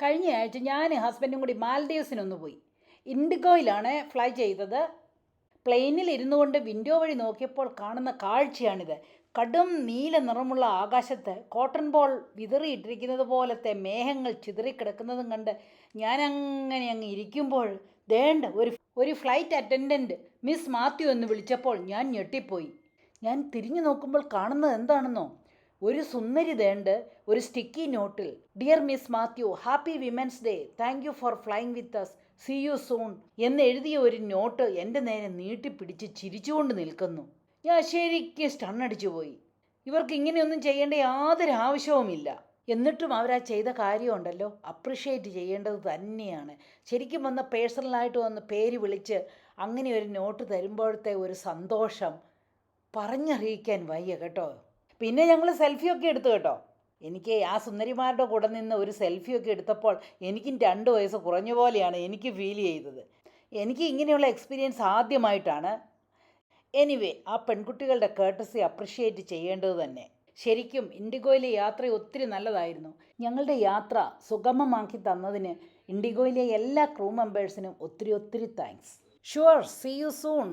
കഴിഞ്ഞ ആഴ്ച ഞാൻ ഹസ്ബൻഡും കൂടി മാൽഡീവ്സിനൊന്ന് പോയി. ഇൻഡിഗോയിലാണ് ഫ്ലൈ ചെയ്തത്. പ്ലെയിനിൽ ഇരുന്നു കൊണ്ട് വിൻഡോ വഴി നോക്കിയപ്പോൾ കാണുന്ന കാഴ്ചയാണിത്. കടും നീല നിറമുള്ള ആകാശത്ത് കോട്ടൺ ബോൾ വിതറിയിട്ടിരിക്കുന്നത് പോലത്തെ മേഘങ്ങൾ ചിതറിക്കിടക്കുന്നതും കണ്ട് ഞാൻ അങ്ങനെ അങ്ങ് ഇരിക്കുമ്പോൾ ദേണ്ട ഒരു ഫ്ലൈറ്റ് അറ്റൻഡൻറ്റ് മിസ് മാത്യു എന്ന് വിളിച്ചപ്പോൾ ഞാൻ ഞെട്ടിപ്പോയി. ഞാൻ തിരിഞ്ഞു നോക്കുമ്പോൾ കാണുന്നത് എന്താണെന്നോ, ഒരു സുന്ദരി ദേണ്ട് ഒരു സ്റ്റിക്കി നോട്ടിൽ dear miss Mathew, happy women's day, thank you for flying with us, see you soon എന്നെഴുതിയ ഒരു നോട്ട് എൻ്റെ നേരെ നീട്ടിപ്പിടിച്ച് ചിരിച്ചുകൊണ്ട് നിൽക്കുന്നു. ഞാൻ ശരിക്കും സ്റ്റണ്ണടിച്ചു പോയി. ഇവർക്ക് ഇങ്ങനെയൊന്നും ചെയ്യേണ്ട യാതൊരു ആവശ്യവുമില്ല. എന്നിട്ടും അവരാ ചെയ്ത കാര്യമുണ്ടല്ലോ, അപ്രിഷ്യേറ്റ് ചെയ്യേണ്ടത് തന്നെയാണ്. ശരിക്കും വന്ന് പേഴ്സണലായിട്ട് വന്ന് പേര് വിളിച്ച് അങ്ങനെ ഒരു നോട്ട് തരുമ്പോഴത്തെ ഒരു സന്തോഷം പറഞ്ഞറിയിക്കാൻ വയ്യ കേട്ടോ. പിന്നെ ഞങ്ങൾ സെൽഫിയൊക്കെ എടുത്തു കേട്ടോ. എനിക്ക് ആ സുന്ദരിമാരുടെ കൂടെ നിന്ന് ഒരു സെൽഫിയൊക്കെ എടുത്തപ്പോൾ എനിക്കും 2 വയസ്സ് കുറഞ്ഞ പോലെയാണ് എനിക്ക് ഫീൽ ചെയ്തത്. എനിക്ക് ഇങ്ങനെയുള്ള എക്സ്പീരിയൻസ് ആദ്യമായിട്ടാണ്. എനിവേ, ആ പെൺകുട്ടികളുടെ കേർട്ടസി അപ്രിഷ്യേറ്റ് ചെയ്യേണ്ടത് തന്നെ. ശരിക്കും ഇൻഡിഗോയിലെ യാത്ര ഒത്തിരി നല്ലതായിരുന്നു. ഞങ്ങളുടെ യാത്ര സുഗമമാക്കി തന്നതിന് ഇൻഡിഗോയിലെ എല്ലാ ക്രൂ മെമ്പേഴ്സിനും ഒത്തിരി thanks. Sure, see you soon.